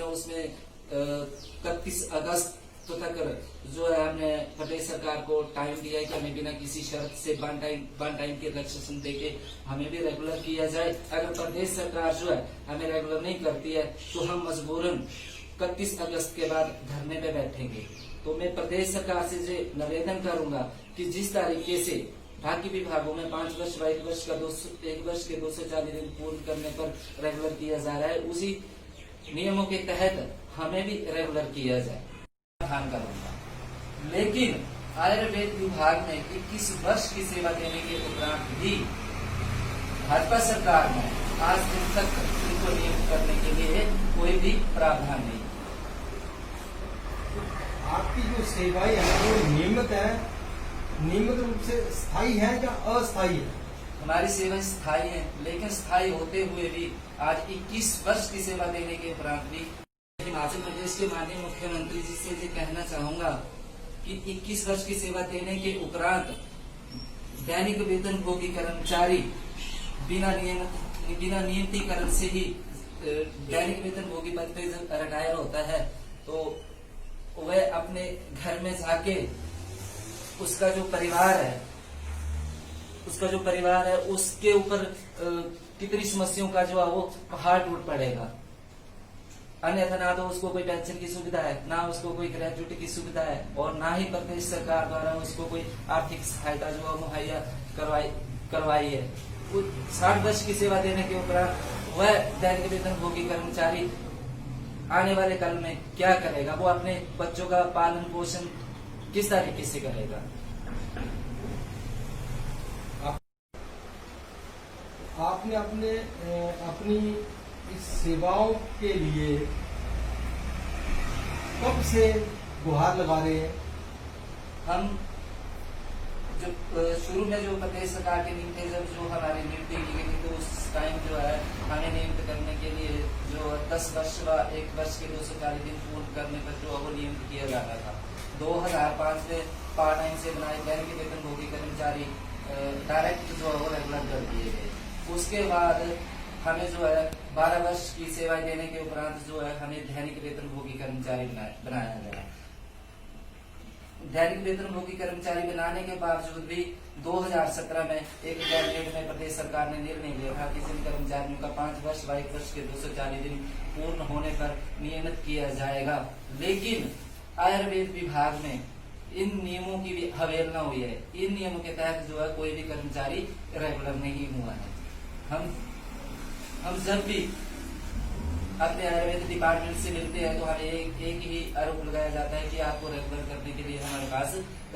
हमने उसमें 31 अगस्त तक जो है हमने प्रदेश सरकार को टाइम दिया है कि हमें बिना किसी शर्त से वन टाइम के रजिस्ट्रेशन देके हमें भी रेगुलर किया जाए। अगर प्रदेश सरकार जो है हमें रेगुलर नहीं करती है तो हम मजबूरन 31 अगस्त के बाद धरने पे बैठेंगे। तो मैं प्रदेश सरकार से निवेदन करूंगा कि जिस तरीके से बाकी विभागों में 5 वर्ष व 1 वर्ष के 240 दिन पूर्ण करने पर रेगुलर किया जा रहा है, उसी नियमों के तहत हमें भी रेगुलर किया जाए करूंगा। लेकिन आयुर्वेद विभाग में 21 वर्ष की सेवा देने के उपरांत भी भाजपा सरकार ने आज दिन तक इनको नियुक्त करने के लिए कोई भी प्रावधान नहीं। आपकी जो सेवाएं है वो नियमित रूप से स्थायी है या अस्थायी है? हमारी सेवाएं स्थायी है, लेकिन स्थायी होते हुए भी आज 21 वर्ष की सेवा देने के उपरांत भी हिमाचल प्रदेश के माननीय मुख्यमंत्री जी से ये कहना चाहूंगा कि 21 वर्ष की सेवा देने के उपरांत दैनिक वेतनभोगी कर्मचारी बिना नियमितीकरण से ही दैनिक वेतनभोगी पद पे जब रिटायर होता है तो वह अपने घर में जाके उसका जो परिवार है उसके ऊपर कितनी समस्याओं का जो है वो पहाड़ टूट पड़ेगा। अन्यथा ना तो उसको कोई पेंशन की सुविधा है, ना उसको कोई ग्रेजुएटी की सुविधा है, और ना ही प्रदेश सरकार द्वारा उसको कोई आर्थिक सहायता जो है मुहैया करवाई है। 60 वर्ष की सेवा देने के उपरांत वह दैनिक वेतनभोगी कर्मचारी आने वाले कल में क्या करेगा? वो अपने बच्चों का पालन पोषण किस तरीके से करेगा? आपने अपनी इस सेवाओं के लिए कब से गुहार लगा रहे हैं? हम जो शुरू में जो प्रदेश सरकार के नियुक्त थे, जब जो हमारी नियुक्ति की गई तो उस टाइम जो है हमें नियुक्त करने के लिए जो 10 वर्ष व 1 वर्ष के 240 दिन पूर्ण करने पर जो वो नियुक्त किया जाता था। 2005 में पार्ट टाइम से बनाए दैनिक वेतनभोगी कर्मचारी डायरेक्ट जो है वो रेगुलर कर दिए गए। उसके बाद हमें जो है 12 वर्ष की सेवाएं देने के उपरांत जो है हमें दैनिक वेतनभोगी कर्मचारी बनाया गया। दैनिक वेतनभोगी कर्मचारी बनाने के बावजूद भी 2017 में एक कैबिनेट में प्रदेश सरकार ने निर्णय लिया था कि जिन कर्मचारियों का 5 वर्ष व 1 वर्ष के 240 दिन पूर्ण होने पर नियमित किया जाएगा। लेकिन आयुर्वेद विभाग में इन नियमों की भी अवहेलना हुई है। इन नियमों के तहत जो है कोई भी कर्मचारी रेगुलर नहीं हुआ है। हम जब भी अपने आयुर्वेद डिपार्टमेंट से मिलते हैं तो हमें एक ही आरोप लगाया जाता है कि आपको रेगुलर करने के लिए हमारे पास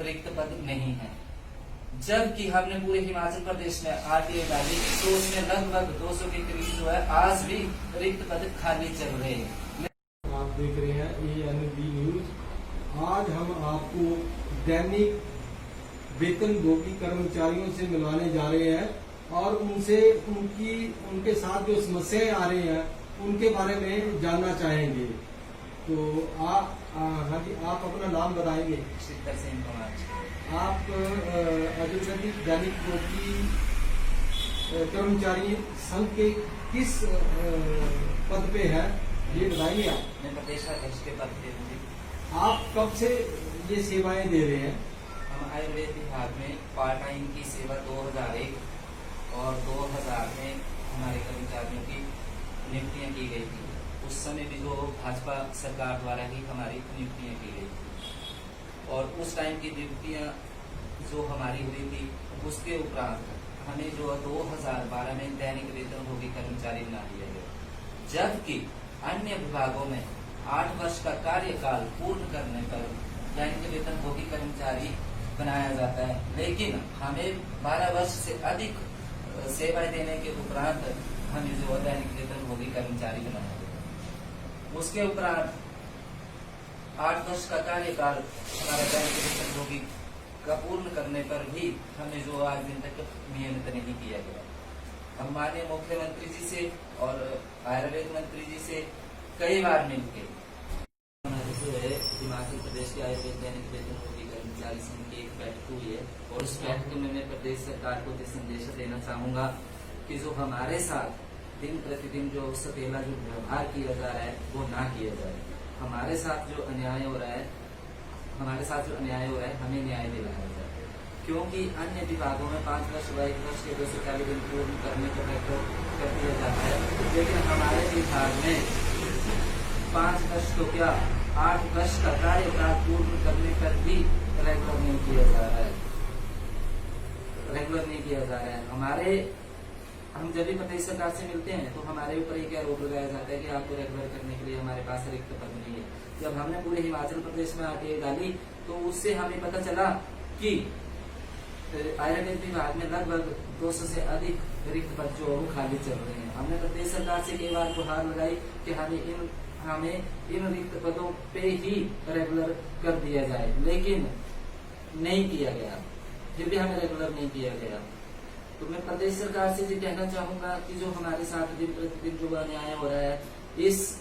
रिक्त पद नहीं है। जबकि हमने पूरे हिमाचल प्रदेश में आरटीए डाली तो उसमें लगभग 200 के करीब जो है आज भी रिक्त पद खाली चल रहे हैं। आप देख रहे हैं ANB न्यूज। आज हम आपको दैनिक वेतनभोगी कर्मचारियों से मिलवाने जा रहे हैं और उनके साथ जो समस्याएं आ रही हैं उनके बारे में जानना चाहेंगे। तो हाँ जी, आप अपना नाम बताएंगे? सिद्धर सिंह कुमार। आप आयुर्वेदिक दैनिक भोगी कर्मचारी संघ के किस पद पे है ये बताएंगे आप? मैं प्रदेश अध्यक्ष के पद पे हूँ। आप कब से ये सेवाएं दे रहे हैं? हम आयुर्वेद विभाग में पार्ट टाइम की सेवा 2001 और 2000 में हमारे कर्मचारियों की नियुक्तियां की गई थी। उस समय भी जो भाजपा सरकार द्वारा ही हमारी नियुक्तियां की गई थी और उस टाइम की नियुक्तियां जो हमारी हुई थी उसके उपरांत हमें जो 2012 में दैनिक वेतनभोगी कर्मचारी बना दिया गया। जबकि अन्य विभागों में 8 वर्ष का कार्यकाल पूर्ण करने पर दैनिक वेतनभोगी कर्मचारी बनाया जाता है, लेकिन हमें 12 वर्ष से अधिक सेवाएं देने के उपरांत हमें जो दैनिक वेतनभोगी कर्मचारी बनाया गया। उसके उपरांत 8 वर्ष का कार्यकाल हमारा दैनिक वेतनभोगी का पूर्ण करने पर भी हमें जो आज दिन तक नियमित नहीं किया गया। हम माननीय मुख्यमंत्री जी से और आयुर्वेद मंत्री जी से कई बार मिलकर हिमाचल प्रदेश के आयुर्वेद दैनिक वेतनभोगी कर्मचारी संघ की एक बैठक हुई है और उस बैठक में मैं प्रदेश सरकार को ये संदेश देना चाहूंगा कि जो हमारे साथ दिन प्रतिदिन जो सतेला जो व्यवहार किया जा रहा है वो ना किया जाए। हमारे साथ जो अन्याय हो रहा है हमें न्याय दिलाया जाए। क्योंकि अन्य विभागों में 5 वर्ष व 1 वर्ष के 240 दिन पूर्ण करने का प्रयत्न कर दिया जाता है, लेकिन हमारे विभाग में 5 वर्ष तो क्या 8 वर्ष का कार्यकाल पूर्ण करने पर भी रेगुलर नहीं किया जा रहा है। हम जब भी प्रदेश सरकार से मिलते हैं तो हमारे ऊपर एक आरोप लगाया जाता है कि आपको रेगुलर करने के लिए हमारे पास रिक्त पद नहीं है। जब हमने पूरे हिमाचल प्रदेश में आरटीआई डाली तो उससे हमें पता चला कि आयुर्वेद विभाग में लगभग 200 से अधिक रिक्त पद जो वो खाली चल रहे हैं। हमने प्रदेश सरकार से कई बार गुहार लगाई कि हमें इन रिक्त पदों पे ही रेगुलर कर दिया जाए, लेकिन नहीं किया गया। फिर भी हमें रेगुलर नहीं किया गया। तो मैं प्रदेश सरकार से ये कहना चाहूंगा कि जो हमारे साथ दिन प्रतिदिन जो अन्याय हो रहा है, इस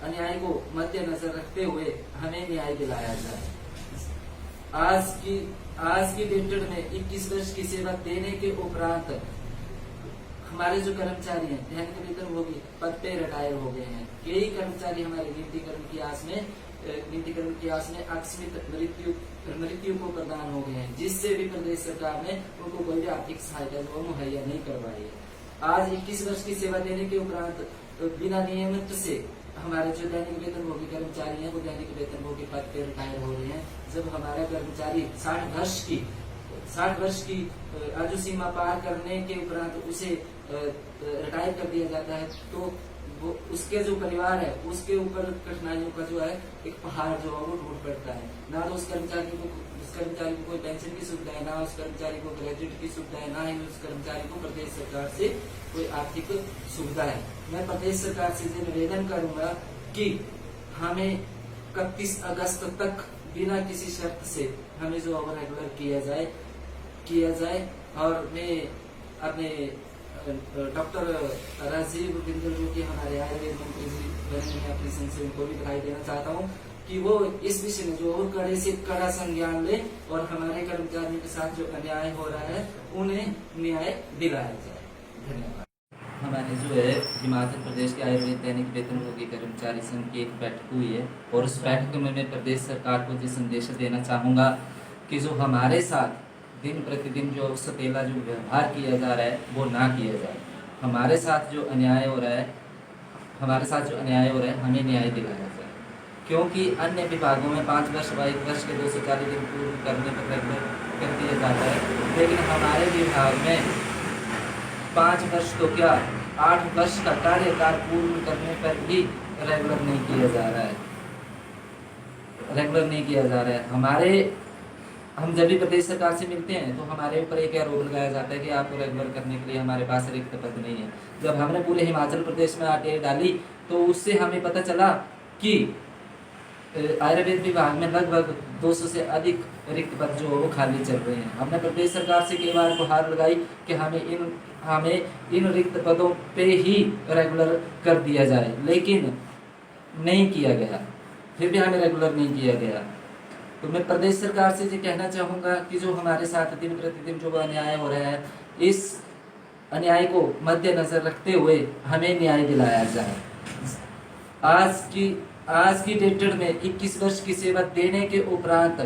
अन्याय को मद्देनजर रखते हुए हमें न्याय दिलाया जाए। आज की डेटेड में 21 वर्ष की सेवा देने के उपरांत हमारे जो कर्मचारी हैं दैनिक वेतनभोगी पद पे रिटायर हो गए हैं। कई कर्मचारी हमारे नियुक्तिकरण की आस में आकस्मिक मृत्यु को प्रदान हो गए हैं, जिससे भी प्रदेश सरकार ने उनको कोई भी आर्थिक सहायता जो मुहैया नहीं करवाई है। आज 21 वर्ष की सेवा देने के उपरांत बिना नियमित से हमारे जो दैनिक वेतनभोगी कर्मचारी हैं वो दैनिक वेतनभोगी पद पे रिटायर हो रहे हैं। जब हमारा कर्मचारी 60 वर्ष की आयु सीमा पार करने के उपरांत उसे रिटायर कर दिया जाता है, तो वो उसके जो परिवार है उसके ऊपर कठिनाइयों का जो है एक पहाड़ जो है वो टूट पड़ता है। ना तो उस कर्मचारी को कोई पेंशन की सुविधा है, ना उस कर्मचारी को ग्रेजुएट की सुविधा है, ना ही उस कर्मचारी को प्रदेश सरकार से कोई आर्थिक सुविधा है। मैं प्रदेश सरकार से निवेदन करूंगा कि हमें 31 अगस्त तक बिना किसी शर्त से हमें जो ओवर रेगुलर किया जाए। और मैं अपने डॉक्टर राजीव बिंदल जो कि हमारे आयुर्वेद मंत्री जी बने हैं, अपनी संघ से उनको भी बधाई देना चाहता हूँ कि वो इस विषय में जो और कड़े से कड़ा संज्ञान ले और हमारे कर्मचारियों के साथ जो अन्याय हो रहा है उन्हें न्याय दिलाया जाए। धन्यवाद। हमारे जो है हिमाचल प्रदेश के आयुर्वेद दैनिक वेतनभोगी कर्मचारी संघ की एक बैठक हुई है, और उस बैठक में मैं प्रदेश सरकार को ये संदेश देना चाहूँगा कि जो हमारे साथ दिन प्रतिदिन जो सतेला जो व्यवहार किया जा रहा है वो ना किया जाए। हमारे साथ जो अन्याय हो रहा है हमें न्याय दिलाया जाए। क्योंकि अन्य विभागों में 5 वर्ष व 1 वर्ष के 240 दिन पूर्ण करने पर रेगुलर कर दिया जाता है, लेकिन हमारे विभाग में 5 वर्ष तो क्या 8 वर्ष का कार्यकाल पूर्ण करने पर भी रेगुलर नहीं किया जा रहा है। हम जब भी प्रदेश सरकार से मिलते हैं तो हमारे ऊपर एक आरोप लगाया जाता है कि आपको रेगुलर करने के लिए हमारे पास रिक्त पद नहीं है। जब हमने पूरे हिमाचल प्रदेश में आरटीआई डाली तो उससे हमें पता चला कि आयुर्वेद विभाग में लगभग 200 से अधिक रिक्त पद जो वो खाली चल रहे हैं। हमने प्रदेश सरकार से कई बार गुहार लगाई कि हमें इन रिक्त पदों पे ही रेगुलर कर दिया जाए, लेकिन नहीं किया गया। फिर भी हमें रेगुलर नहीं किया गया। तो मैं प्रदेश सरकार से ये कहना चाहूँगा कि जो हमारे साथ दिन प्रतिदिन जो अन्याय हो रहा है, इस अन्याय को मद्देनजर रखते हुए हमें न्याय दिलाया जाए। आज की डेटेड में 21 वर्ष की सेवा देने के उपरांत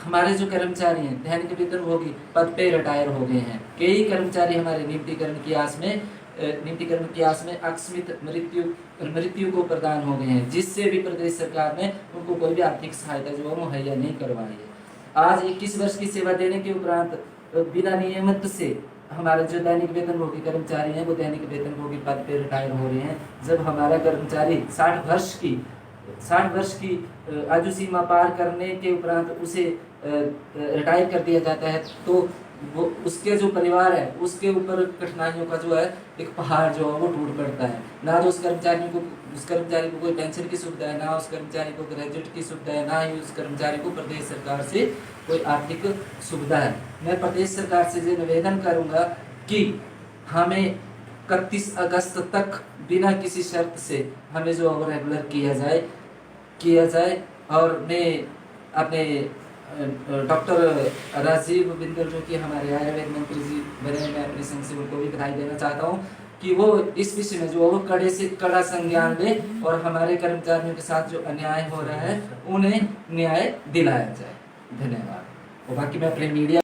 हमारे जो कर्मचारी हैं दैनिक वेतनभोगी पद पे रिटायर हो गए हैं। कई कर्मचारी हमारे नियुक्तिकरण की आस में आकस्मिक मृत्यु को प्रदान हो गए हैं, जिससे भी प्रदेश सरकार ने उनको कोई भी आर्थिक सहायता जो मुहैया नहीं करवाई है। आज 21 वर्ष की सेवा देने के उपरांत बिना नियमित से हमारे जो दैनिक वेतनभोगी कर्मचारी हैं वो दैनिक वेतनभोगी पद पे रिटायर हो रहे हैं। जब हमारा कर्मचारी 60 वर्ष की आयु सीमा पार करने के उपरांत उसे रिटायर कर दिया जाता है, तो वो उसके जो परिवार है उसके ऊपर कठिनाइयों का जो है एक पहाड़ जो है वो टूट पड़ता है। ना तो उस कर्मचारी को कोई पेंशन की सुविधा है, ना उस कर्मचारी को ग्रेजुएट की सुविधा है, ना ही उस कर्मचारी को प्रदेश सरकार से कोई आर्थिक सुविधा है। मैं प्रदेश सरकार से ये निवेदन करूंगा कि हमें 31 अगस्त तक बिना किसी शर्त से हमें जो रेगुलर किया जाए। और मैं अपने डॉक्टर राजीव बिंदल जो कि हमारे आयुर्वेद मंत्री जी बने हैं, मैं अपनी संघ से उनको भी बधाई देना चाहता हूँ कि वो इस विषय में जो वो कड़े से कड़ा संज्ञान ले और हमारे कर्मचारियों के साथ जो अन्याय हो रहा है उन्हें न्याय दिलाया जाए। धन्यवाद। और बाकी मैं अपने मीडिया